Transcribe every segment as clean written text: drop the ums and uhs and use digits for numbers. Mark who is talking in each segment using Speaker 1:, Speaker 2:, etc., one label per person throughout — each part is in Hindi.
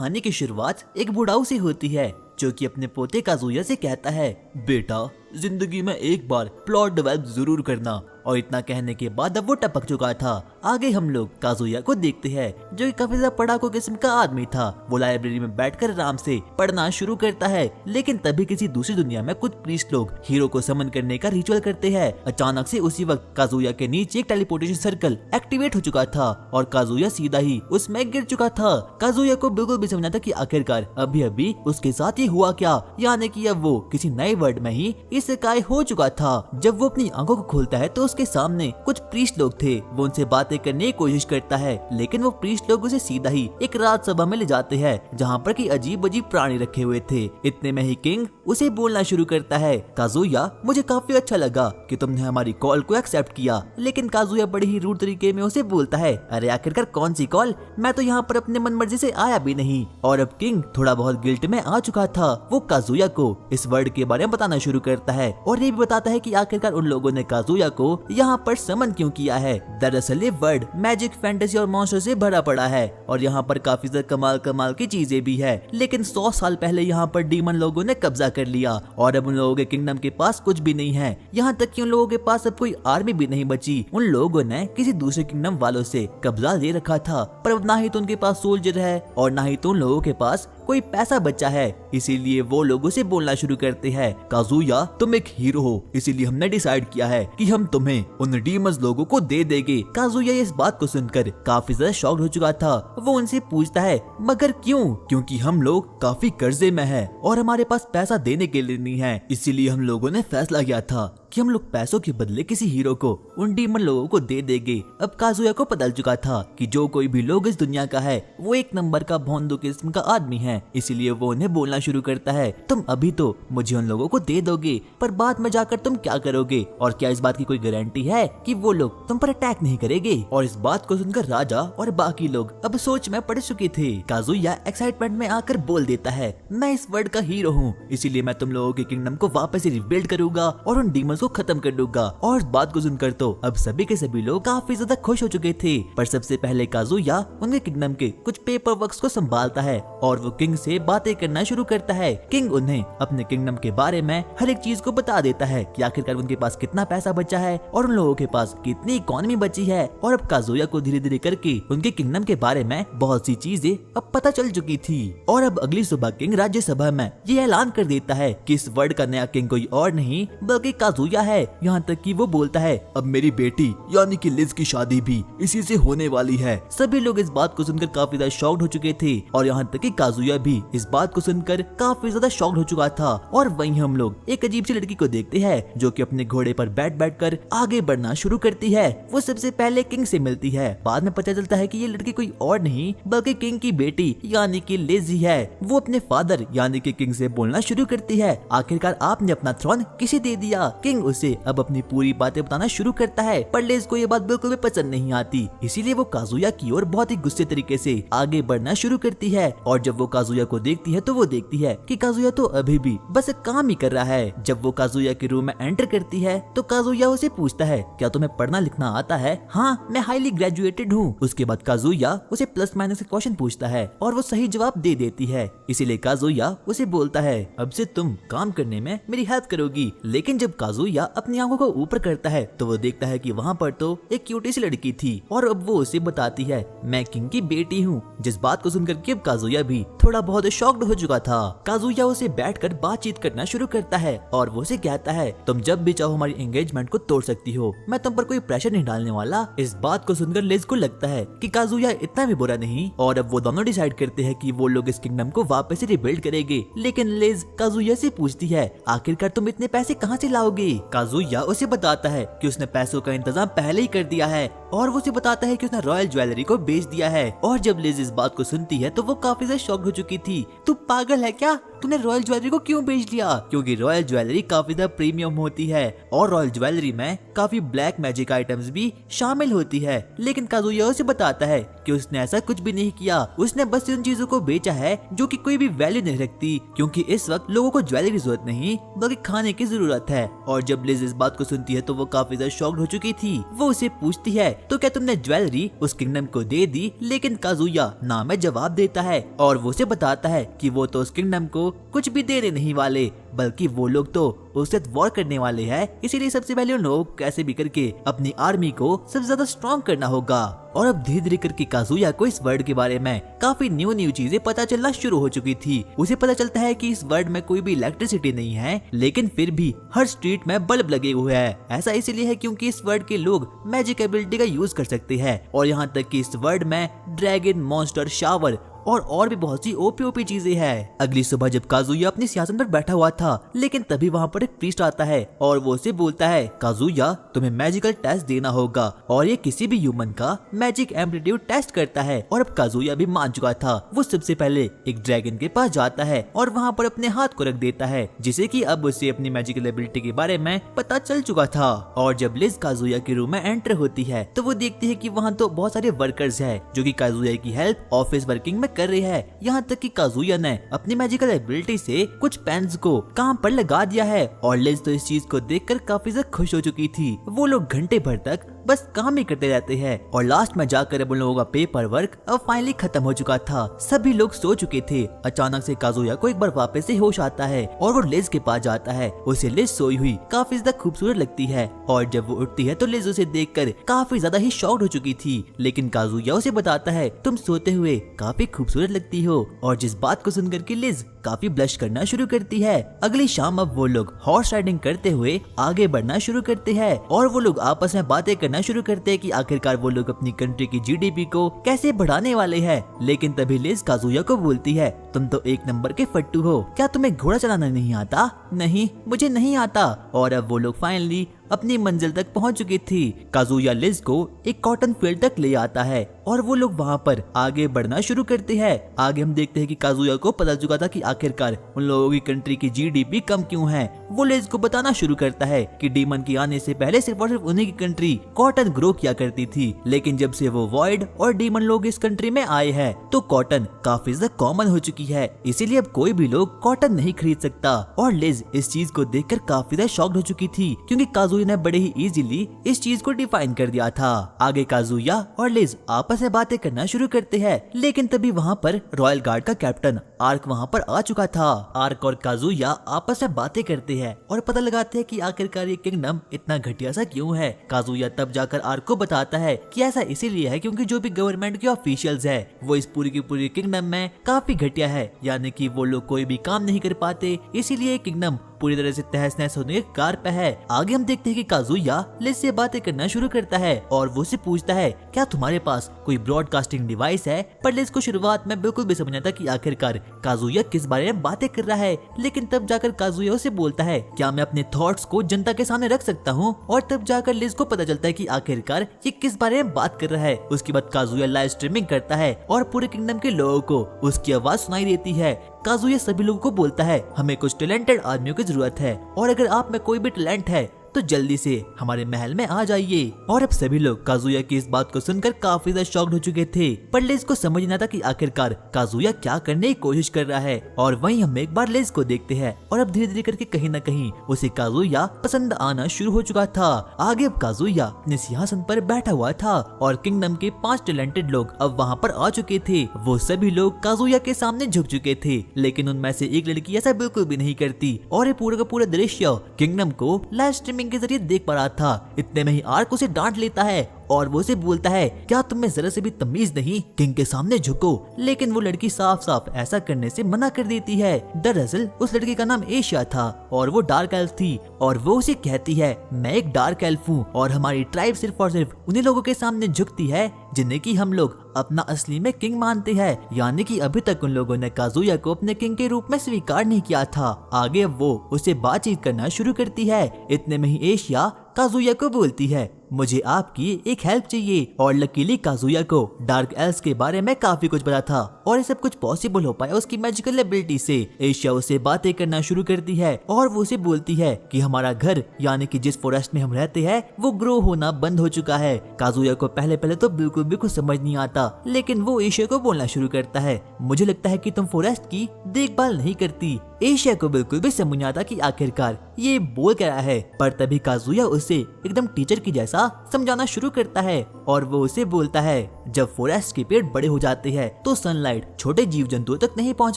Speaker 1: कहानी की शुरुआत एक बुढ़ाऊ से होती है जो कि अपने पोते काजुया से कहता है, बेटा जिंदगी में एक बार प्लॉट डेवलप जरूर करना। और इतना कहने के बाद अब वो टपक चुका था। आगे हम लोग काजुया को देखते हैं जो कि काफी ज्यादा पढ़ाकू किस्म का आदमी था। वो लाइब्रेरी में बैठकर आराम से पढ़ना शुरू करता है, लेकिन तभी किसी दूसरी दुनिया में कुछ प्रीस्ट लोग हीरो को समन करने का रिचुअल करते हैं। अचानक से उसी वक्त काजुया के नीचे एक टेलीपोर्टेशन सर्कल एक्टिवेट हो चुका था और काजुया सीधा ही उसमें गिर चुका था। काजुया को बिल्कुल भी समझना था कि आखिरकार अभी अभी उसके साथ ही हुआ क्या, यानी कि अब वो किसी नए वर्ल्ड में ही इस काय हो चुका था। जब वो अपनी आंखों को खोलता है तो उसके सामने कुछ प्रीस्ट लोग थे। वो उनसे बातें करने की कोशिश करता है, लेकिन वो प्रीस्ट लोग उसे सीधा ही एक राजसभा में ले जाते हैं जहाँ पर की अजीब अजीब प्राणी रखे हुए थे। इतने में ही किंग उसे बोलना शुरू करता है, काजुया मुझे काफी अच्छा लगा कि तुमने हमारी कॉल को एक्सेप्ट किया। लेकिन काजुया बड़े ही रूड तरीके में उसे बोलता है, अरे आखिरकार कौन सी कॉल, मैं तो यहाँ पर अपने मन मर्जी से आया भी नहीं। और अब किंग थोड़ा बहुत गिल्ट में आ चुका था। वो काजुया को इस वर्ड के बारे में बताना शुरू करता है और ये भी बताता है कि आखिरकार उन लोगों ने काजुया को यहाँ पर समन क्यों किया है। दरअसल ये वर्ड मैजिक, फैंटेसी और मॉन्स्टर से भरा पड़ा है और यहाँ पर काफी ज्यादा कमाल कमाल की चीजें भी है। लेकिन 100 साल पहले यहाँ पर डीमन लोगों ने कब्जा कर लिया और अब उन लोगों के किंगडम के पास कुछ भी नहीं है। यहाँ तक कि उन लोगों के पास अब कोई आर्मी भी नहीं बची। उन लोगों ने किसी दूसरे किंगडम वालों से कब्जा ले रखा था, पर अब ना ही तो उनके पास सोल्जर है और ना ही तो उन लोगों के पास कोई पैसा बचा है। इसीलिए वो लोगों से बोलना शुरू करते हैं, काजुया तुम एक हीरो हो, इसीलिए हमने डिसाइड किया है कि हम तुम्हें उन डीमंस लोगों को दे देंगे। काजुया इस बात को सुनकर काफी ज्यादा शॉक्ड हो चुका था। वो उनसे पूछता है, मगर क्यों? क्योंकि हम लोग काफी कर्जे में हैं और हमारे पास पैसा देने के लिए नहीं है। इसीलिए हम लोगों ने फैसला किया था कि हम लोग पैसों के बदले किसी हीरो को उन डीमन लोगों को दे देंगे। अब काजुया को पता चुका था कि जो कोई भी लोग इस दुनिया का है वो एक नंबर का भोंदू किस्म का आदमी है। इसीलिए वो उन्हें बोलना शुरू करता है, तुम अभी तो मुझे उन लोगों को दे दोगे, पर बाद में जाकर तुम क्या करोगे? और क्या इस बात की कोई गारंटी है कि वो लोग तुम पर अटैक नहीं करेंगे? और इस बात को सुनकर राजा और बाकी लोग अब सोच में पड़ चुके थे। काजुया एक्साइटमेंट में आकर बोल देता है, मैं इस वर्ल्ड का हीरो हूँ, इसीलिए मैं तुम लोगों के किंगडम को वापस रिबिल्ड करूंगा और उन डीमंस को खत्म कर दूंगा। और इस बात को सुनकर तो अब सभी के सभी लोग काफी ज्यादा खुश हो चुके थे। पर सबसे पहले काजुया उनके किंगडम के कुछ पेपर वर्क्स को संभालता है और वो किंग से बातें करना शुरू करता है। किंग उन्हें अपने किंगडम के बारे में हर एक चीज को बता देता है कि आखिरकार उनके पास कितना पैसा बचा है और उन लोगों के पास कितनी इकोनॉमी बची है। और अब काजुया को धीरे धीरे करके उनके किंगडम के बारे में बहुत सी चीजें अब पता चल चुकी थी। और अब अगली सुबह किंग राज्यसभा में ये ऐलान कर देता है कि इस वर्ल्ड का नया किंग कोई और नहीं बल्कि काजुया है। यहाँ तक कि वो बोलता है, अब मेरी बेटी यानी कि लिज की शादी भी इसी से होने वाली है। सभी लोग इस बात को सुनकर काफी ज्यादा शॉक्ड हो चुके थे और यहाँ तक कि काजुया भी इस बात को सुनकर काफी ज्यादा शॉक्ड हो चुका था। और वहीं हम लोग एक अजीब सी लड़की को देखते हैं जो कि अपने घोड़े पर बैठ कर आगे बढ़ना शुरू करती है। वो सबसे पहले किंग से मिलती है। बाद में पता चलता है कि ये लड़की कोई और नहीं बल्कि किंग की बेटी यानी कि लिज ही है। वो अपने फादर यानी कि किंग से बोलना शुरू करती है, आखिरकार आपने अपना थ्रोन किसे दे दिया? किंग उसे अब अपनी पूरी बातें बताना शुरू करता है, पर लिज को ये बात बिल्कुल भी पसंद नहीं आती। इसीलिए वो काजुया की ओर बहुत ही गुस्से तरीके से आगे बढ़ना शुरू करती है। और जब वो काजुया को देखती है तो वो देखती है कि काजुया तो अभी भी बस एक काम ही कर रहा है। जब वो काजुया के रूम में एंटर करती है तो काजुया उसे पूछता है, क्या तुम्हें पढ़ना लिखना आता है? हाँ, मैं हाईली ग्रेजुएटेड हूँ। उसके बाद काजुया उसे प्लस माइनस के क्वेश्चन पूछता है और वो सही जवाब दे देती है। इसीलिए काजुया उसे बोलता है, अब से तुम काम करने में मेरी हेल्प करोगी। लेकिन जब काजुया अपनी आंखों को ऊपर करता है तो वो देखता है कि वहाँ पर तो एक क्यूटी सी लड़की थी और अब वो उसे बताती है, मैं किंग की बेटी हूँ। जिस बात को सुनकर कि अब काजुया भी थोड़ा बहुत शॉक्ड हो चुका था। काजुया उसे बैठकर बातचीत करना शुरू करता है और वो उसे कहता है, तुम जब भी चाहो हमारी एंगेजमेंट को तोड़ सकती हो, मैं तुम पर कोई प्रेशर नहीं डालने वाला। इस बात को सुनकर लिज को लगता है कि काजुया इतना भी बुरा नहीं और अब वो दोनों डिसाइड करते हैं कि वो लोग इस किंगडम को वापस से रिबिल्ड करेंगे। लेकिन लिज काजुया से पूछती है, आखिरकार तुम इतने पैसे कहाँ से लाओगे? काजुया उसे बताता है कि उसने पैसों का इंतजाम पहले ही कर दिया है और वो उसे बताता है कि उसने रॉयल ज्वेलरी को बेच दिया है। और जब लिज इस बात को सुनती है तो वो काफी ज्यादा शॉक हो चुकी थी। तू पागल है क्या? तूने रॉयल ज्वेलरी को क्यों बेच लिया? क्योंकि रॉयल ज्वेलरी काफी ज्यादा प्रीमियम होती है और रॉयल ज्वेलरी में काफी ब्लैक मैजिक आइटम्स भी शामिल होती है। लेकिन काजुया उसे बताता है कि उसने ऐसा कुछ भी नहीं किया, उसने बस उन चीजों को बेचा है जो कि कोई भी वैल्यू नहीं रखती, क्योंकि इस वक्त लोगों को ज्वेलरी की जरूरत नहीं बल्कि खाने की जरूरत है। और जब लिज इस बात को सुनती है तो वो काफी ज्यादा शॉक्ड हो चुकी थी। वो उसे पूछती है तो क्या तुमने ज्वेलरी उस किंगडम को दे दी? लेकिन काजुया ना में जवाब देता है और वो उसे बताता है कि वो तो उस किंगडम को कुछ भी देने नहीं वाले, बल्कि वो लोग तो उससे वॉर करने वाले हैं। इसीलिए सबसे पहले उन लोग कैसे भी करके अपनी आर्मी को सबसे ज्यादा स्ट्रॉन्ग करना होगा। और अब धीरे धीरे करके काजुया को इस वर्ल्ड के बारे में काफी न्यू चीजें पता चलना शुरू हो चुकी थी। उसे पता चलता है कि इस वर्ल्ड में कोई भी इलेक्ट्रिसिटी नहीं है, लेकिन फिर भी हर स्ट्रीट में बल्ब लगे हुए हैं। ऐसा इसीलिए है क्योंकि इस वर्ल्ड के लोग मैजिक एबिलिटी का यूज कर सकते हैं। और यहाँ तक कि इस वर्ल्ड में ड्रैगन, मॉन्स्टर, शावर और भी बहुत सी ओपी चीजें हैं। अगली सुबह जब काजुया अपने सिंहासन पर बैठा हुआ था, लेकिन तभी वहाँ पर एक प्रीस्ट आता है और वो उसे बोलता है, काजुया तुम्हें मैजिकल टेस्ट देना होगा। और ये किसी भी ह्यूमन का मैजिक एप्टीट्यूड टेस्ट करता है। और अब काजुया भी मान चुका था। वो सबसे पहले एक ड्रैगन के पास जाता है और वहाँ पर अपने हाथ को रख देता है, जिसे कि अब उसे अपनी मैजिकल एबिलिटी के बारे में पता चल चुका था। और जब लिज काजुया के रूम में एंटर होती है तो वो देखती है कि वहाँ तो बहुत सारे वर्कर्स हैं जो कि काजुया की हेल्प ऑफिस वर्किंग में कर रही है। यहाँ तक कि काजुया ने अपनी मैजिकल एबिलिटी से कुछ पेन्स को काम पर लगा दिया है। और लिज तो इस चीज को देखकर काफी ज्यादा खुश हो चुकी थी। वो लोग घंटे भर तक बस काम ही करते रहते हैं और लास्ट में जाकर अब उन लोगों का पेपर वर्क अब फाइनली खत्म हो चुका था। सभी लोग सो चुके थे। अचानक से काजुया को एक बार वापस से होश आता है और वो लिज के पास जाता है। उसे लिज सोई हुई काफी ज्यादा खूबसूरत लगती है और जब वो उठती है तो लिज उसे देखकर काफी ज्यादा ही शॉक्ड हो चुकी थी। लेकिन काजुया उसे बताता है, तुम सोते हुए काफी खूबसूरत लगती हो। और जिस बात को सुनकर के लिज काफी ब्लश करना शुरू करती है। अगली शाम अब वो लोग हॉर्स राइडिंग करते हुए आगे बढ़ना शुरू करते हैं और वो लोग आपस में बातें करना शुरू करते हैं कि आखिरकार वो लोग अपनी कंट्री की जीडीपी को कैसे बढ़ाने वाले हैं। लेकिन तभी लिज काजुया को बोलती है, तुम तो एक नंबर के फट्टू हो, क्या तुम्हें घोड़ा चलाना नहीं आता? नहीं, मुझे नहीं आता। और अब वो लोग फाइनली अपनी मंजिल तक पहुंच चुकी थी। काजुया लिज को एक कॉटन फील्ड तक ले आता है और वो लोग वहां पर आगे बढ़ना शुरू करते हैं। आगे हम देखते हैं कि काजुया को पता चुका था कि आखिरकार उन लोगों की कंट्री की जीडीपी कम क्यों है। वो लिज को बताना शुरू करता है कि डीमन के आने से पहले सिर्फ और सिर्फ उन्हीं की कंट्री कॉटन ग्रो किया करती थी, लेकिन जब से वो वॉइड और डीमन लोग इस कंट्री में आए हैं तो कॉटन काफी ज्यादा कॉमन हो चुकी है। इसीलिए अब कोई भी लोग कॉटन नहीं खरीद सकता। और लिज इस चीज को देखकर काफी ज्यादा शॉक्ड हो चुकी थी क्योंकि काजुया ने बड़े ही इजीली इस चीज को डिफाइन कर दिया था। आगे काजुया और लिज आपस में बातें करना शुरू करते हैं, लेकिन तभी वहाँ पर रॉयल गार्ड का कैप्टन आर्क वहाँ पर आ चुका था। आर्क और काजुया आपस में बातें करते हैं और पता लगाते हैं कि आखिरकार ये किंगडम इतना घटिया सा क्यों है। काजुया तब जाकर आर्क को बताता है कि ऐसा इसीलिए है क्योंकि जो भी गवर्नमेंट के ऑफिशियल्स है वो इस पूरी की पूरी किंगडम में काफी घटिया है, यानी कि वो लोग कोई भी काम नहीं कर पाते, इसीलिए किंगडम पूरी तरह से तहस नहस होने के कार पे है। आगे हम देखते हैं कि काजुया लिज से बातें करना शुरू करता है और वो से पूछता है, क्या तुम्हारे पास कोई ब्रॉडकास्टिंग डिवाइस है? पर लिज को शुरुआत में बिल्कुल भी समझ नहीं आता कि आखिरकार काजुया किस बारे में बातें कर रहा है। लेकिन तब जाकर काजुया उसे बोलता है, क्या मैं अपने थॉट्स को जनता के सामने रख सकता हूँ? और तब जाकर लिज को पता चलता है कि आखिरकार ये किस बारे में बात कर रहा है। उसके बाद काजुया लाइव स्ट्रीमिंग करता है और पूरे किंगडम के लोगों को उसकी आवाज सुनाई देती है। काजुया सभी लोगों को बोलता है, हमें कुछ टैलेंटेड आदमियों की जरूरत है और अगर आप में कोई भी टैलेंट है तो जल्दी से हमारे महल में आ जाइए। और अब सभी लोग काजुया की इस बात को सुनकर काफी ज्यादा शॉक्ड हो चुके थे, पर लिज को समझ नहीं आता कि आखिरकार काजुया क्या करने की कोशिश कर रहा है। और वहीं हम एक बार लिज को देखते हैं और अब धीरे धीरे करके कहीं न कहीं उसे काजुया पसंद आना शुरू हो चुका था। आगे अब काजुया अपने सिंहासन पर बैठा हुआ था और किंगडम के 5 टैलेंटेड लोग अब वहाँ पर आ चुके थे। वो सभी लोग काजुया के सामने झुक चुके थे, लेकिन उनमें से एक लड़की ऐसा बिल्कुल भी नहीं करती और ये पूरा का पूरा दृश्य किंगडम को लाइव स्ट्रीमिंग के जरिए देख पा रहा था। इतने में ही आर्क उसे डांट लेता है और वो उसे बोलता है, क्या तुम में जरा से भी तमीज नहीं, किंग के सामने झुको। लेकिन वो लड़की साफ साफ ऐसा करने से मना कर देती है। दरअसल उस लड़की का नाम एशिया था और वो डार्क एल्फ थी और वो उसे कहती है, मैं एक डार्क एल्फ हूँ और हमारी ट्राइब सिर्फ और सिर्फ उन्हीं लोगों के सामने झुकती है जिन्हें की हम लोग अपना असली में किंग मानते हैं। यानी कि अभी तक उन लोगों ने काजुया को अपने किंग के रूप में स्वीकार नहीं किया था। आगे वो उसे बातचीत करना शुरू करती है। इतने में ही एशिया काजुया को बोलती है, मुझे आपकी एक हेल्प चाहिए। और लकीली काजुया को डार्क एल्स के बारे में काफी कुछ पता था और ये सब कुछ पॉसिबल हो पाया उसकी मैजिकल एबिलिटी से। एशिया उसे बातें करना शुरू करती है और वो उसे बोलती है कि हमारा घर यानी कि जिस फॉरेस्ट में हम रहते हैं वो ग्रो होना बंद हो चुका है। काजुया को पहले पहले तो बिल्कुल भी कुछ समझ नहीं आता, लेकिन वो एशिया को बोलना शुरू करता है, मुझे लगता है कि तुम फॉरेस्ट की देखभाल नहीं करती। एशिया को बिल्कुल भी समझ नहीं आता कि आखिरकार ये बोल क्या रहा है, पर तभी काजुया उसे एकदम टीचर की जैसा समझाना शुरू करता है और वो उसे बोलता है जब फॉरेस्ट के पेड़ बड़े हो जाते हैं तो सनलाइट छोटे जीव जंतुओं तक नहीं पहुंच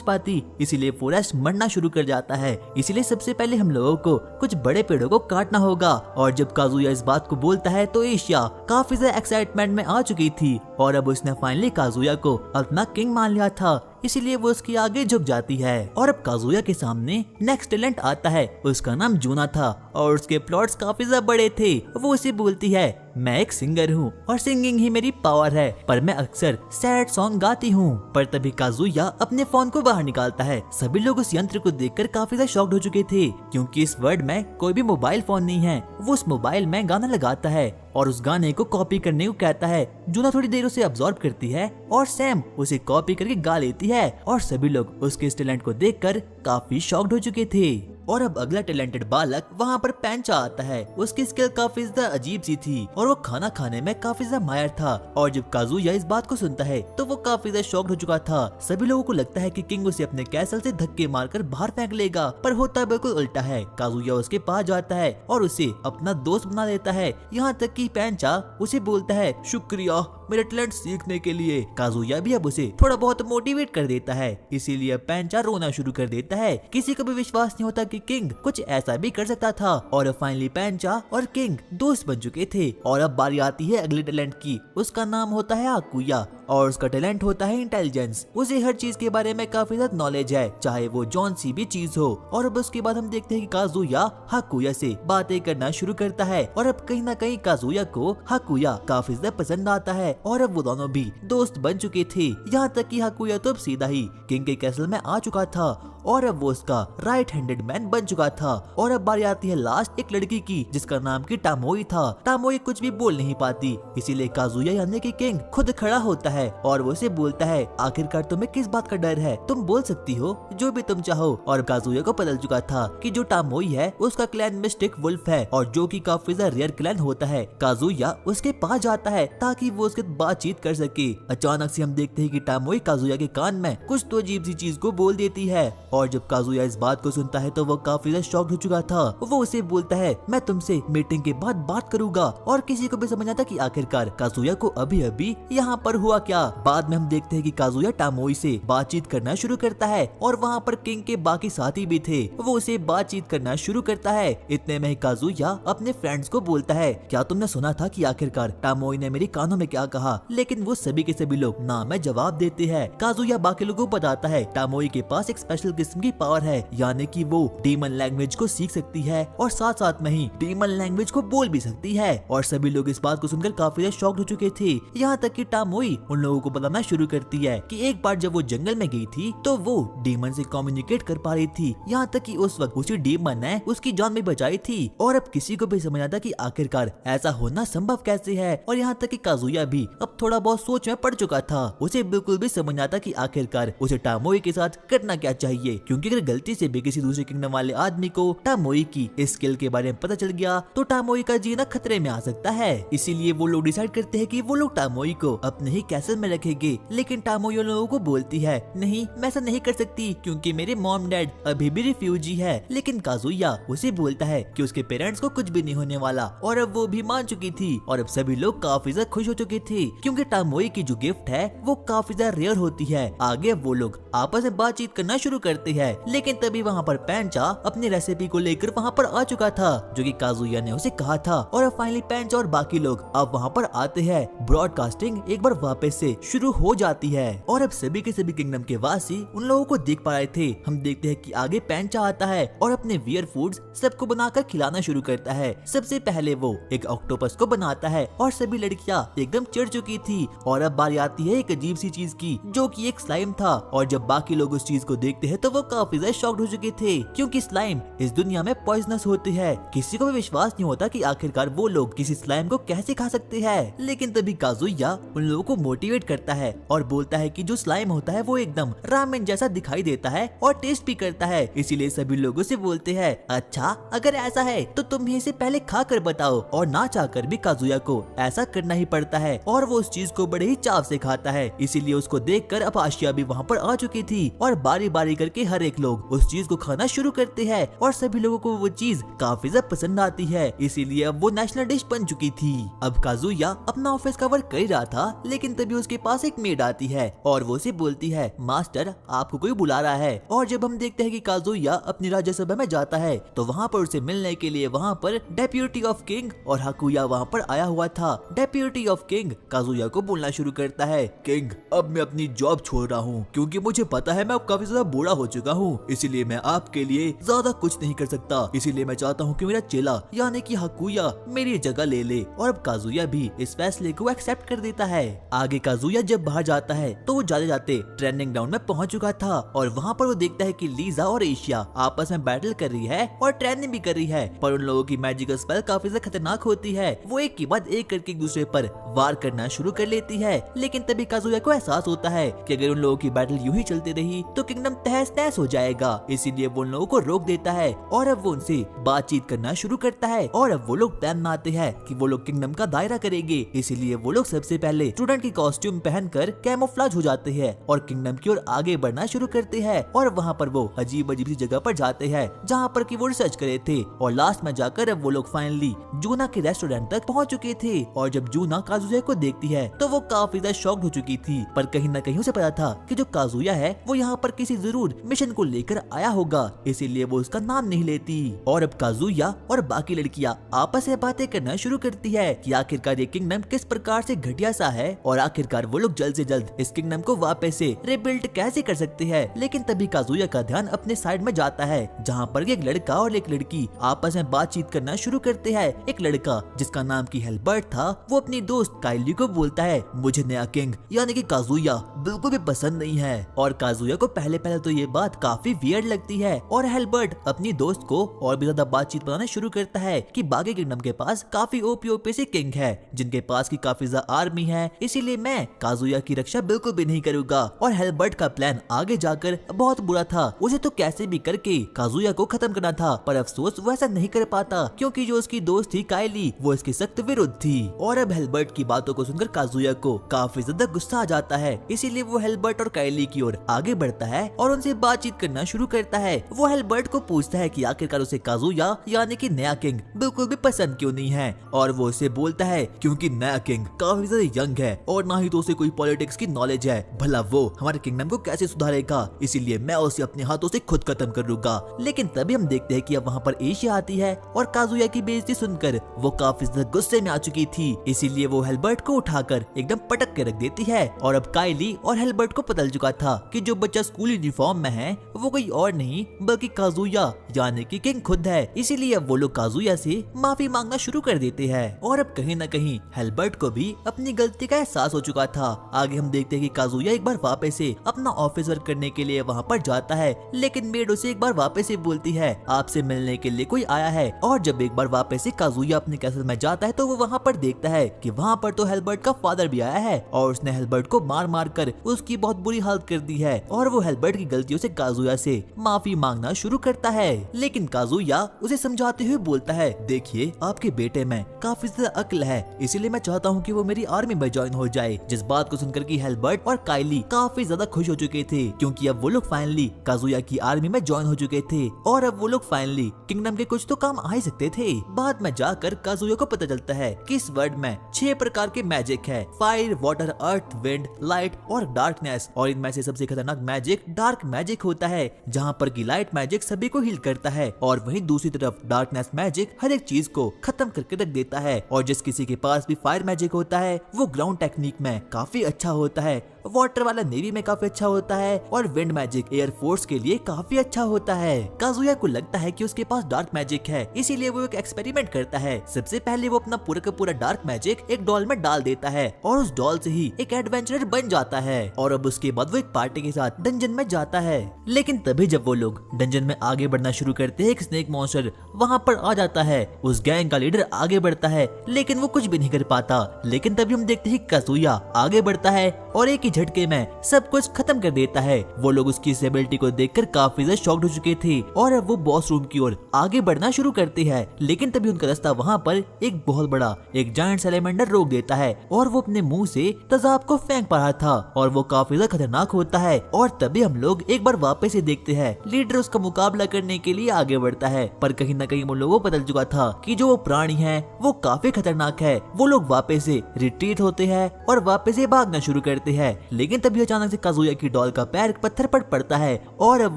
Speaker 1: पाती, इसीलिए फॉरेस्ट मरना शुरू कर जाता है। इसीलिए सबसे पहले हम लोगों को कुछ बड़े पेड़ों को काटना होगा। और जब काजुया इस बात को बोलता है तो एशिया काफी ज्यादा एक्साइटमेंट में आ चुकी थी और अब उसने फाइनली काजुया को अपना किंग मान लिया था, इसीलिए वो उसके आगे झुक जाती है। और अब काजुया के सामने नेक्स्ट टैलेंट आता है, उसका नाम जूना था और उसके प्लॉट्स काफी ज्यादा बड़े थे। वो उसे बोलती है मैं एक सिंगर हूँ और सिंगिंग ही मेरी पावर है, पर मैं अक्सर सैड सॉन्ग गाती हूँ। पर तभी काजुया अपने फोन को बाहर निकालता है। सभी लोग उस यंत्र को देखकर काफी ज्यादा शॉक्ड हो चुके थे, क्योंकि इस वर्ल्ड में कोई भी मोबाइल फोन नहीं है। वो उस मोबाइल में गाना लगाता है और उस गाने को कॉपी करने को कहता है। जूना थोड़ी देर उसे अब्सॉर्ब करती है और सैम उसे कॉपी करके गा लेती है और सभी लोग उसके इस टैलेंट को देखकर काफी शॉक्ड हो चुके थे। और अब अगला टैलेंटेड बालक वहाँ पर पेंचा आता है। उसकी स्किल काफी ज्यादा अजीब सी थी और वो खाना खाने में काफी ज्यादा माहिर था। और जब काजुया इस बात को सुनता है तो वो काफी ज्यादा शॉक्ड हो चुका था। सभी लोगों को लगता है कि किंग उसे अपने कैसल से धक्के मारकर बाहर फेंक लेगा, पर होता बिल्कुल उल्टा है। काजुया उसके पास जाता है और उसे अपना दोस्त बना लेता है, यहाँ तक कि पेंचा उसे बोलता है शुक्रिया मेरे टैलेंट सीखने के लिए। काजुया भी अब उसे थोड़ा बहुत मोटिवेट कर देता है, इसीलिए पेंचा रोना शुरू कर देता है। किसी को भी विश्वास नहीं होता कि किंग कुछ ऐसा भी कर सकता था। और फाइनली पेंचा और किंग दोस्त बन चुके थे। और अब बारी आती है अगले टैलेंट की, उसका नाम होता है आकुया और उसका टैलेंट होता है इंटेलिजेंस। उसे हर चीज के बारे में काफी ज्यादा नॉलेज है, चाहे वो जौन सी भी चीज हो। और अब उसके बाद हम देखते हैं कि काजुया हाकुया से बातें करना शुरू करता है और अब कहीं ना कहीं काजुया को हाकुया काफी ज्यादा पसंद आता है और अब वो दोनों भी दोस्त बन चुके थे। यहाँ तक कि हाकुया तो अब सीधा ही किंग के कैसल में आ चुका था और अब वो उसका राइट हैंडेड मैन बन चुका था। और अब बारी आती है लास्ट एक लड़की की, जिसका नाम की टामोई था। टामोई कुछ भी बोल नहीं पाती, इसीलिए काजुया यानी कि किंग खुद खड़ा होता है और वो उसे बोलता है आखिरकार तुम्हें किस बात का डर है, तुम बोल सकती हो जो भी तुम चाहो। और काजुया को पता चुका था कि जो टामोई है उसका क्लैन मिस्टिक वुल्फ है और जो कि काफी ज्यादा रेयर क्लैन होता है। काजुया उसके पास जाता है ताकि वो उसके बातचीत कर सके। अचानक से हम देखते हैं कि टामोई काजुया के कान में कुछ तो अजीब सी चीज को बोल देती है और जब काजुया इस बात को सुनता है तो वो काफी ज्यादा शॉक्ड हो चुका था। वो उसे बोलता है मैं तुमसे मीटिंग के बाद बात करूंगा। और किसी को भी समझ आता कि आखिरकार काजुया को अभी अभी यहाँ पर हुआ क्या। बाद में हम देखते हैं कि काजुया टामोई से बातचीत करना शुरू करता है और वहाँ पर किंग के बाकी साथी भी थे। वो उसे बातचीत करना शुरू करता है। इतने में ही काजुया अपने फ्रेंड्स को बोलता है क्या तुमने सुना था कि आखिरकार टामोई ने मेरे कानों में क्या कहा। लेकिन वो सभी के सभी लोग ना में जवाब देते हैं। काजुया बाकी लोगों को बताता है टामोई के पास एक स्पेशल किस्म की पावर है, यानी कि वो डीमन लैंग्वेज को सीख सकती है और साथ साथ में ही डीमन लैंग्वेज को बोल भी सकती है। और सभी लोग इस बात को सुनकर काफी ज्यादा शॉक्ड हो चुके थे। यहाँ तक कि टामोई उन लोगों को बताना शुरू करती है कि एक बार जब वो जंगल में गई थी तो वो डीमन से कम्युनिकेट कर पा रही थी। यहाँ तक कि उस वक्त उसी डीमन ने उसकी जान भी बचाई थी। और अब किसी को भी समझ आता कि आखिरकार ऐसा होना संभव कैसे है। और यहाँ तक कि काजुया भी अब थोड़ा बहुत सोच में पड़ चुका था। उसे बिल्कुल भी समझ आता कि आखिरकार उसे टामोई के साथ करना क्या चाहिए, क्योंकि अगर गलती से भी किसी दूसरे किंगडम वाले आदमी को टामोई की इस स्किल के बारे में पता चल गया तो टामोई का जीना खतरे में आ सकता है। इसीलिए वो लोग डिसाइड करते हैं कि वो लोग टामोई को अपने ही कैसल में रखेंगे। लेकिन टामोई उन लोगों को बोलती है नहीं मैं ऐसा नहीं कर सकती, क्योंकि मेरे मॉम डैड अभी भी रिफ्यूजी है। लेकिन काजुया उसे बोलता है कि उसके पेरेंट्स को कुछ भी नहीं होने वाला और अब वो भी मान चुकी थी। और अब सभी लोग काफी ज्यादा खुश हो चुके थे, क्योंकि टामोई की जो गिफ्ट है वो काफी ज्यादा रेयर होती है। आगे वो लोग आपस में बातचीत करना शुरू करते हैं। लेकिन तभी वहाँ पर पेंचा अपनी रेसिपी को लेकर वहाँ पर आ चुका था, जो कि काजुया ने उसे कहा था। और फाइनली पेंचा और बाकी लोग अब वहाँ पर आते हैं। ब्रॉडकास्टिंग एक बार वापस से शुरू हो जाती है और अब सभी के सभी किंगडम के वासी उन लोगों को देख पा रहे थे। हम देखते हैं कि आगे पेंचा आता है और अपने वियर फूड्स सबको बनाकर खिलाना शुरू करता है। सबसे पहले वो एक ऑक्टोपस को बनाता है और सभी लड़कियां एकदम चिढ़ चुकी थी। और अब बारी आती है एक अजीब सी चीज की, जो कि एक स्लाइम था। और जब बाकी लोग उस चीज को देखते हैं तो वो काफी ज्यादा शॉक्ड हो चुके थे, क्योंकि स्लाइम इस दुनिया में पॉइजनस होती है। किसी को भी विश्वास नहीं होता कि आखिरकार वो लोग किसी स्लाइम को कैसे खा सकते हैं। लेकिन तभी काजुया उन लोगों को मोटिवेट करता है और बोलता है कि जो स्लाइम होता है वो एकदम रामेन जैसा दिखाई देता है और टेस्ट भी करता है, इसीलिए सभी लोगों से बोलते हैं अच्छा अगर ऐसा है तो तुम इसे पहले खा कर बताओ। और ना चाहकर भी काजुया को ऐसा करना ही पड़ता है और वो उस चीज को बड़े ही चाव से खाता है। इसीलिए उसको देखकर अब आशिया भी वहाँ पर आ चुकी थी और बारी बारी करके हर एक लोग उस चीज को खाना शुरू करते हैं और सभी लोगों को वो चीज काफी ज्यादा पसंद आती है, इसीलिए अब वो नेशनल डिश बन चुकी थी। अब काजुया अपना ऑफिस का वर्क कर रहा था, लेकिन तभी उसके पास एक मेड आती है और वो उसे बोलती है मास्टर आपको कोई बुला रहा है। और जब हम देखते हैं कि काजुया अपनी राज्यसभा में जाता है तो वहाँ पर उसे मिलने के लिए वहाँ पर डेप्यूटी ऑफ किंग और हाकुया वहाँ पर आया हुआ था। डेप्यूटी ऑफ किंग काजुया को बोलना शुरू करता है किंग अब मैं अपनी जॉब छोड़ रहा हूँ, क्योंकि मुझे पता है मैं अब काफी ज्यादा बूढ़ा हो चुका हूँ, इसीलिए मैं आपके लिए ज्यादा कुछ नहीं कर सकता। इसीलिए मैं चाहता हूँ कि मेरा चेला यानी कि हाकुया मेरी जगह ले ले। और अब काजुया भी इस फैसले को एक्सेप्ट कर देता है। आगे काजुया जब बाहर जाता है तो वो जाते जाते ट्रेनिंग ग्राउंड में पहुंच चुका था और वहाँ पर वो देखता है कि लीजा और एशिया आपस में बैटल कर रही है और ट्रेनिंग भी कर रही है, पर उन लोगों की मैजिकल स्पेल काफी ज्यादा खतरनाक होती है। वो एक के बाद एक करके एक दूसरे पर वार करना शुरू कर लेती है, लेकिन तभी काजुया को एहसास होता है कि अगर उन लोगों की बैटल यूं ही चलती रही तो किंगडम तहस नहस हो जाएगा। इसीलिए वो उन लोगों को रोक देता है और अब वो उनसे बातचीत करना शुरू करता है और अब वो लोग प्लान बनाते हैं कि वो लोग किंगडम का दायरा करेंगे। इसीलिए वो लोग सबसे पहले स्टूडेंट की कॉस्ट्यूम पहनकर कैमोफ्लेज हो जाते हैं और किंगडम की ओर आगे बढ़ना शुरू करते हैं। और वहाँ पर वो अजीब अजीब सी जगह पर जाते हैं जहाँ पर कि वो रिसर्च करे थे और लास्ट में जाकर अब वो लोग फाइनली जूना के रेस्टोरेंट तक पहुँच चुके थे। और जब जूना काजुया को देखती है तो वो काफी ज्यादा शॉक्ड हो चुकी थी, पर कहीं न कहीं उसे पता था कि जो काजुया है वो यहाँ पर किसी जरूर मिशन को लेकर आया होगा, इसीलिए वो उसका नाम नहीं लेती। और अब काजुया और बाकी लड़कियाँ आपस में बातें करना शुरू करती है कि आखिरकार ये किंगडम किस प्रकार से घटिया सा है और आखिरकार वो लोग जल्द से जल्द इस किंगडम को वापस से रिबिल्ड कैसे कर सकते हैं। लेकिन तभी काजुया का ध्यान अपने साइड में जाता है जहाँ पर एक लड़का और एक लड़की आपस में बातचीत करना शुरू करते हैं। एक लड़का जिसका नाम की हेल्बर्ट था वो अपनी दोस्त काइली को बोलता है मुझे नया किंग यानी कि काजुया बिल्कुल भी पसंद नहीं है। और काजुया को पहले पहले तो ये बात काफी वियर्ड लगती है और हेल्बर्ट अपनी दोस्त को और भी ज्यादा बातचीत बनाना शुरू करता है कि बाकी किंगडम के पास काफी ओपी से किंग है जिनके पास की काफी ज्यादा आर्मी है, इसीलिए मैं काजुया की रक्षा बिल्कुल भी नहीं करूंगा। और हेल्बर्ट का प्लान आगे जाकर बहुत बुरा था, उसे तो कैसे भी करके काजुया को खत्म करना था, पर अफसोस वो ऐसा नहीं कर पाता क्योंकि जो उसकी दोस्त थी काइली वो इसकी सख्त विरुद्ध थी। और अब हेल्बर्ट की बातों को सुनकर काजुया को काफी ज्यादा गुस्सा आ जाता है, इसीलिए वो हेल्बर्ट और काइली की ओर आगे बढ़ता है और उनसे बातचीत करना शुरू करता है। वो हेल्बर्ट को पूछता है कि आखिरकार उसे काजुया यानी कि नया किंग बिल्कुल भी पसंद क्यों नहीं है, और वो उसे बोलता है क्योंकि नया किंग काफी ज्यादा यंग है और ना ही तो उसे कोई पॉलिटिक्स की नॉलेज है, भला वो हमारे किंगडम को कैसे सुधारेगा, इसीलिए मैं उसे अपने हाथों से खुद खत्म कर लूंगा। लेकिन तभी हम देखते हैं कि अब वहाँ पर एशिया आती है और काजुया की बेइज्जती सुनकर वो काफी ज्यादा गुस्से में आ चुकी थी, इसीलिए वो हेल्बर्ट को उठाकर एकदम पटक के रख देती है। और अब काइली और हेल्बर्ट को पता चुका था कि जो बच्चा स्कूल यूनिफॉर्म में है वो कोई और नहीं बल्कि काजुया यानी कि किंग खुद है, इसीलिए अब वो लोग काजुया से माफी मांगना शुरू कर देते हैं। और अब कहीं न कहीं हेल्बर्ट को भी अपनी गलती का एहसास हो चुका था। आगे हम देखते हैं कि काजुया एक बार वापस से अपना ऑफिस वर्क करने के लिए वहाँ पर जाता है, लेकिन मेड उसे एक बार वापस से बोलती है आपसे मिलने के लिए कोई आया है। और जब एक बार वापस से काजुया अपने कैसल में जाता है तो वो वहाँ पर देखता है कि वहाँ पर तो हेल्बर्ट का फादर भी आया है और उसने हेल्बर्ट को मार मार कर उसकी बहुत बुरी हालत कर दी है। और वो हेल्बर्ट की गलतियों से काजुया से माफी मांगना शुरू करता है, लेकिन काजुया उसे समझाते हुए बोलता है देखिए आपके बेटे में काफी ज्यादा अक्ल है, इसीलिए मैं चाहता हूँ कि वो मेरी आर्मी में ज्वाइन हो जाए। जिस बात को सुनकर कि हेल्बर्ट और काइली काफी ज्यादा खुश हो चुके थे क्योंकि अब वो लोग फाइनली काजुया की आर्मी में ज्वाइन हो चुके थे और अब वो लोग फाइनली किंगडम के कुछ तो काम आ ही सकते थे। बाद में जाकर काजुया को पता चलता है कि इस वर्ल्ड में 6 प्रकार के मैजिक है, फायर, वाटर, अर्थ, विंड, लाइट और डार्कनेस, और इनमें से सबसे खतरनाक मैजिक डार्क मैजिक होता है जहाँ पर की लाइट मैजिक सभी को हील करता है और वहीं दूसरी तरफ डार्कनेस मैजिक हर एक चीज को खत्म करके रख देता है। और जिस किसी के पास भी फायर मैजिक होता है वो ग्राउंड टेक्निक में काफी अच्छा होता है, वाटर वाला नेवी में काफी अच्छा होता है और विंड मैजिक एयर फोर्स के लिए काफी अच्छा होता है। काजुया को लगता है कि उसके पास डार्क मैजिक है, इसीलिए वो एक एक्सपेरिमेंट करता है। सबसे पहले वो अपना पूरा का पूरा डार्क मैजिक एक डॉल में डाल देता है और उस डॉल से ही एक एडवेंचरर बन जाता है और अब उसके बाद वो एक पार्टी के साथ डंजन में जाता है। लेकिन तभी जब वो लोग डंजन में आगे बढ़ना शुरू करते हैं, एक स्नेक मॉन्स्टर वहाँ पर आ जाता है। उस गैंग का लीडर आगे बढ़ता है लेकिन वो कुछ भी नहीं कर पाता। लेकिन तभी हम देखते हैं काजुया आगे बढ़ता है और एक ही झटके में सब कुछ खत्म कर देता है। वो लोग उसकी इस एबिलिटी को देखकर काफी ज्यादा शॉक्ड हो चुके थे और अब वो बॉस रूम की ओर आगे बढ़ना शुरू करते हैं। लेकिन तभी उनका रास्ता वहाँ पर एक बहुत बड़ा एक जायंट सैलेमेंडर रोक देता है और वो अपने मुंह से तेजाब को फेंक पा रहा था और वो काफी ज्यादा खतरनाक होता है। और तभी हम लोग एक बार वापस से देखते हैं लीडर उसका मुकाबला करने के लिए आगे बढ़ता है, पर कहीं न कहीं वो लोगों को पता चल चुका था कि जो वो प्राणी है वो काफी खतरनाक है। वो लोग वापस से रिट्रीट होते हैं और वापस से भागना शुरू करते हैं। लेकिन तभी अचानक से काजुया की डॉल का पैर पत्थर पर पड़ता है और अब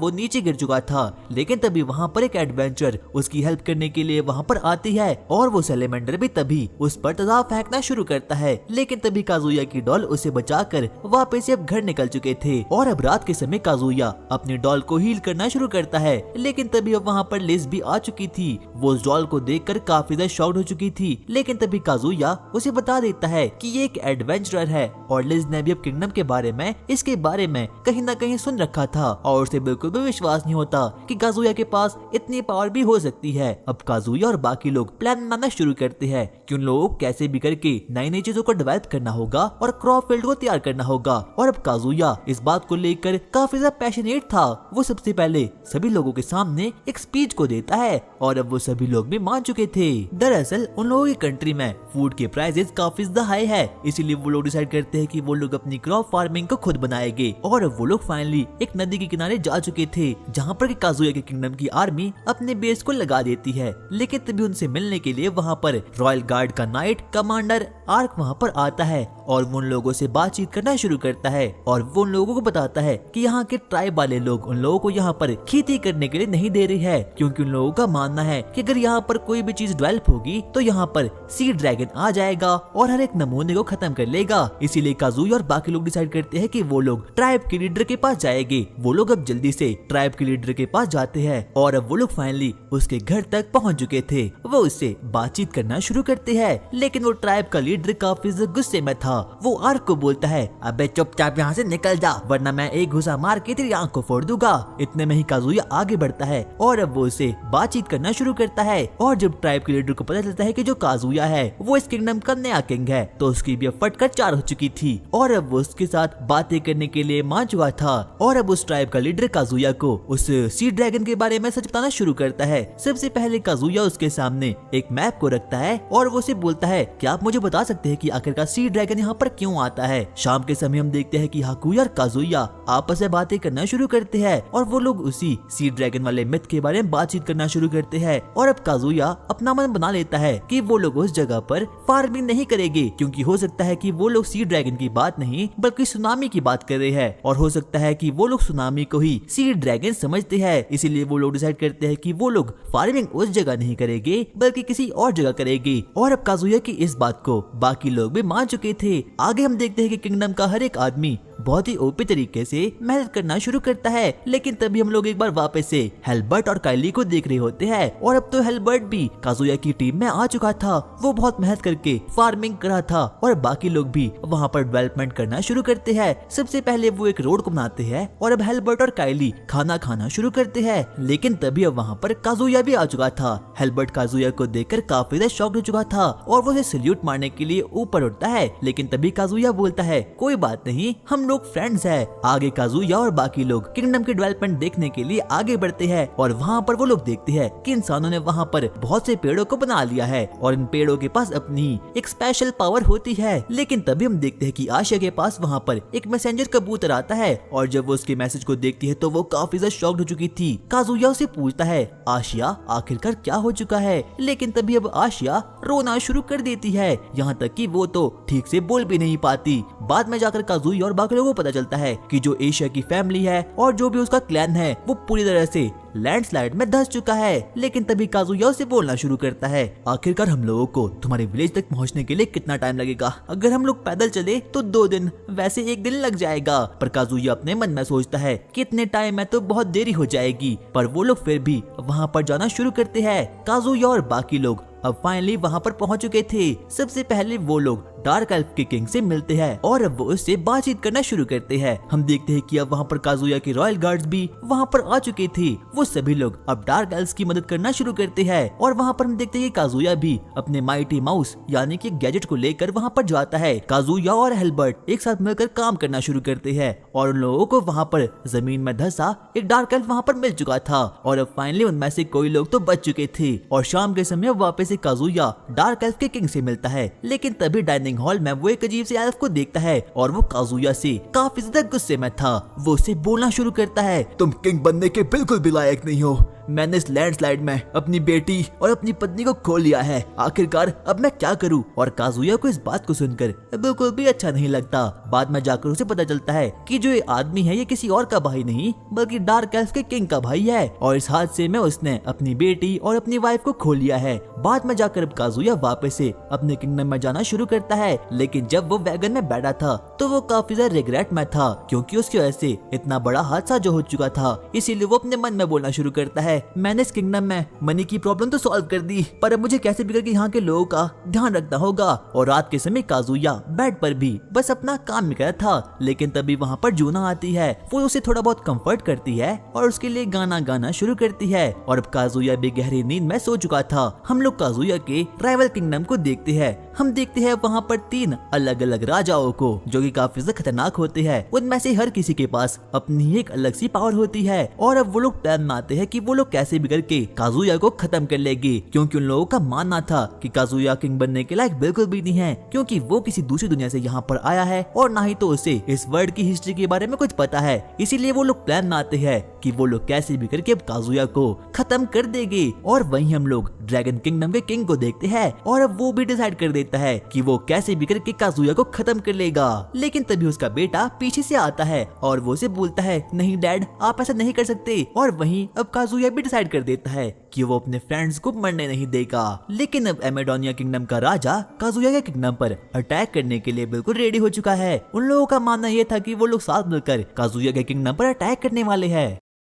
Speaker 1: वो नीचे गिर चुका था। लेकिन तभी वहाँ पर एक एडवेंचर उसकी हेल्प करने के लिए वहाँ पर आती है और वो सैलेमेंडर भी तभी उस पर तेजाब फेंकना शुरू करता है। लेकिन तभी काजुया की डॉल उसे बचाकर वापस से अब घर निकल चुके थे और अब रात के समय काजुया अपनी डॉल को हील करना शुरू करता है। लेकिन तभी अब वहाँ पर लिज भी आ चुकी थी। वो उस डॉल को देखकर काफी ज्यादा शॉक्ड हो चुकी थी। लेकिन तभी काजुया उसे बता देता है कि ये एक एडवेंचरर है और लिज ने भी अब किंगडम के बारे में इसके बारे में कहीं ना कहीं सुन रखा था और उसे बिल्कुल भी विश्वास नहीं होता कि काजुया के पास इतनी पावर भी हो सकती है। अब काजुया और बाकी लोग प्लान बनाना शुरू करते हैं कि उन लोगों को कैसे भी करके नई नई चीजों को डेवलप करना होगा और क्रॉप फील्ड को तैयार करना होगा। और अब काजुया इस बात को लेकर काफी ज्यादा पैशनेट था। वो सबसे पहले सभी लोगों के सामने एक स्पीच को देता है और अब वो सभी लोग भी मान चुके थे। दरअसल उन लोगों की कंट्री में फूड के प्राइसेस काफी ज्यादा हाई है, इसीलिए वो लोग डिसाइड करते हैं कि वो लोग अपनी क्रॉप फार्मिंग को खुद बनाएंगे। और अब वो लोग फाइनली एक नदी के किनारे जा चुके थे जहाँ पर काजुया के किंगडम की आर्मी अपने बेस को लगा देती है। लेकिन तभी उनसे मिलने के लिए वहाँ पर रॉयल गार्ड का नाइट कमांडर आर्क वहाँ पर आता है और वो उन लोगों से बातचीत करना शुरू करता है और वो उन लोगों को बताता है कि यहाँ के ट्राइब वाले लोग उन लोगों को यहाँ पर खेती करने के लिए नहीं दे रही है, क्योंकि उन लोगों का मानना है कि अगर यहाँ पर कोई भी चीज डेवलप होगी तो यहाँ पर सी ड्रैगन आ जाएगा और हर एक नमूने को खत्म कर लेगा। इसीलिए काजुया और बाकी लोग डिसाइड करते हैं कि वो लोग ट्राइब के लीडर के पास जाएंगे। वो लोग अब जल्दी से ट्राइब के लीडर के पास जाते हैं और अब वो लोग फाइनली उसके घर तक पहुँच चुके थे। वो उससे बातचीत करना शुरू करते हैं, लेकिन वो ट्राइब का लीडर काफी गुस्से में था। वो आर्क को बोलता है, अबे चुपचाप यहाँ से निकल जा वरना मैं एक घुसा मार के तेरी आंख को फोड़ दूंगा। इतने में ही काजुया आगे बढ़ता है और अब वो उसे बातचीत करना शुरू करता है। और जब ट्राइब के लीडर को पता चलता है कि जो काजुया है वो इस किंगडम का नया किंग है, तो उसकी भी अब फटकर 4 हो चुकी थी और अब वो उसके साथ बातें करने के लिए मान चुका था। और अब उस ट्राइब का लीडर काजुया को उस सी ड्रैगन के बारे में सच बताना शुरू करता है। सबसे पहले काजुया उसके सामने एक मैप को रखता है और वो उसे बोलता है कि आप मुझे बता सकते हैं कि आखिरकार सी ड्रैगन यहाँ पर क्यों आता है। शाम के समय हम देखते हैं कि हाकुया और काजुया आपस में बातें करना शुरू करते हैं और वो लोग उसी सी ड्रैगन वाले मिथ के बारे में बातचीत करना शुरू करते हैं। और अब काजुया अपना मन बना लेता है कि वो लोग उस जगह पर फार्मिंग नहीं करेंगे, क्योंकि हो सकता है कि वो लोग सी ड्रैगन की बात नहीं बल्कि सुनामी की बात कर रहे हैं और हो सकता है कि वो लोग सुनामी को ही सी ड्रैगन समझते हैं। इसीलिए वो लोग डिसाइड करते हैं कि वो लोग फार्मिंग उस जगह नहीं करेंगे बल्कि किसी और जगह करेंगे। और अब काजुया की इस बात को बाकी लोग भी मान चुके थे। आगे हम देखते हैं कि किंगडम का हर एक आदमी बहुत ही ओपी तरीके से मेहनत करना शुरू करता है। लेकिन तभी हम लोग एक बार वापस से हेल्बर्ट और काइली को देख रहे होते हैं और अब तो हेल्बर्ट भी काजुया की टीम में आ चुका था। वो बहुत मेहनत करके फार्मिंग करा था और बाकी लोग भी वहाँ पर डेवलपमेंट करना शुरू करते हैं। सबसे पहले वो एक रोड को बनाते हैं और अब हेल्बर्ट और काइली खाना खाना शुरू करते हैं। लेकिन तभी अब वहाँ पर काजुया भी आ चुका था। हेल्बर्ट काजुया को देखकर काफी ज्यादा शॉक्ड हो चुका था और वो उसे सैल्यूट मारने के लिए ऊपर उठता है। लेकिन तभी काजुया बोलता है, कोई बात नहीं, हम लोग फ्रेंड्स हैं। आगे काजुया और बाकी लोग किंगडम की डेवलपमेंट देखने के लिए आगे बढ़ते हैं और वहाँ पर वो लोग देखते हैं कि इंसानों ने वहाँ पर बहुत से पेड़ों को बना लिया है और इन पेड़ों के पास अपनी एक स्पेशल पावर होती है। लेकिन तभी हम देखते हैं कि आशिया के पास वहाँ पर एक मैसेंजर कबूतर आता है और जब वो उसके मैसेज को देखती है तो वो काफी ज्यादा शॉक्ड हो चुकी थी। काजुया उसे पूछता है, आशिया आखिरकार क्या हो चुका है? लेकिन तभी अब आशिया रोना शुरू कर देती है, यहाँ तक कि वो तो ठीक से बोल भी नहीं पाती। बाद में जाकर काजुया और बाकी लोगों को पता चलता है कि जो एशिया की फैमिली है और जो भी उसका क्लैन है वो पूरी तरह से लैंडस्लाइड में धंस चुका है। लेकिन तभी काजुया उसे बोलना शुरू करता है, आखिरकार हम लोगों को तुम्हारे विलेज तक पहुंचने के लिए कितना टाइम लगेगा? अगर हम लोग पैदल चले तो 2 दिन, वैसे 1 दिन लग जाएगा। पर काजुया अपने मन में सोचता है कि इतने टाइम में तो बहुत देरी हो जाएगी। पर वो लोग फिर भी वहाँ पर जाना शुरू करते हैं। काजुया और बाकी लोग अब फाइनली वहाँ पर पहुंच चुके थे। सबसे पहले वो लोग डार्क एल्फ के किंग से मिलते हैं और अब वो उससे बातचीत करना शुरू करते हैं। हम देखते हैं कि अब वहाँ पर काजुया के रॉयल गार्ड्स भी वहाँ पर आ चुके थे। वो सभी लोग अब डार्क एल्फ्स की मदद करना शुरू करते हैं और वहाँ पर हम देखते हैं कि काजुया भी अपने माइटी माउस यानी कि गैजेट को लेकर वहाँ पर जाता है। काजुया और हेल्बर्ट एक साथ मिलकर काम करना शुरू करते हैं और उन लोगों को वहाँ पर जमीन में धंसा एक डार्क एल्फ वहाँ पर मिल चुका था और अब फाइनली उनमें से कोई लोग तो बच चुके थे। और शाम के समय वापस से काजुया डार्क एल्फ के किंग से मिलता है। लेकिन तभी डाइनिंग हॉल में वो एक अजीब से एल्फ को देखता है और वो काजुया से काफी ज्यादा गुस्से में था। वो उसे बोलना शुरू करता है,
Speaker 2: तुम किंग बनने के बिल्कुल भी लायक नहीं हो।
Speaker 1: मैंने इस लैंडस्लाइड में अपनी बेटी और अपनी पत्नी को खो लिया है। आखिरकार अब मैं क्या करूं? और काजुया को इस बात को सुनकर बिल्कुल भी अच्छा नहीं लगता। बाद में जाकर उसे पता चलता है कि जो ये आदमी है ये किसी और का भाई नहीं बल्कि डार्क एल्फ के किंग का भाई है और इस हादसे में उसने अपनी बेटी और अपनी वाइफ को खो लिया है। बाद में जाकर अब काजुया वापस से अपने किंगडम में जाना शुरू करता है। लेकिन जब वो वैगन में बैठा था तो वो काफी ज्यादा रिग्रेट में था क्योंकि उसकी वजह से इतना बड़ा हादसा जो हो चुका था। इसीलिए वो अपने मन में बोलना शुरू करता है, मैंने इस किंगडम में मनी की प्रॉब्लम तो सॉल्व कर दी पर अब मुझे कैसे भी करके यहाँ के लोगों का ध्यान रखना होगा। और रात के समय काजुया बेड पर भी बस अपना काम कर रहा था। लेकिन तभी वहाँ पर जूना आती है। वो उसे थोड़ा बहुत कंफर्ट करती है और उसके लिए गाना गाना शुरू करती है और अब काजुया भी गहरी नींद में सो चुका था। हम लोग काजुया के राइवल किंगडम को देखते हैं। हम देखते हैं वहाँ पर 3 अलग अलग राजाओं को जो कि काफी ज्यादा खतरनाक होते हैं। उनमें से हर किसी के पास अपनी एक अलग सी पावर होती है और अब वो लोग प्लान बनाते हैं कि वो लोग कैसे भी करके काजुया को खत्म कर लेगी क्योंकि उन लोगों का मानना था कि काजुया किंग बनने के लायक बिल्कुल भी नहीं है क्योंकि वो किसी दूसरी दुनिया से यहाँ पर आया है और ना ही तो उसे इस वर्ल्ड की हिस्ट्री के बारे में कुछ पता है। इसीलिए वो लोग प्लान बनाते हैं कि वो लोग कैसे भी करके अब काजुया को खत्म कर देंगे। और वहीं हम लोग ड्रैगन किंगडम के किंग को देखते हैं और अब वो भी डिसाइड कर देता है कि वो कैसे भी करके काजुया को खत्म कर लेगा। लेकिन तभी उसका बेटा पीछे से आता है और वो उसे बोलता है, नहीं डैड आप ऐसा नहीं कर सकते। और वहीं अब काजुया भी डिसाइड कर देता है कि वो अपने फ्रेंड्स को मरने नहीं देगा। लेकिन अब एमेडोनिया किंगडम का राजा काजुया के किंगडम पर अटैक करने के लिए बिल्कुल रेडी हो चुका है। उन लोगों का मानना यह था कि वो लोग साथ मिलकर काजुया के किंगडम पर अटैक करने वाले हैं।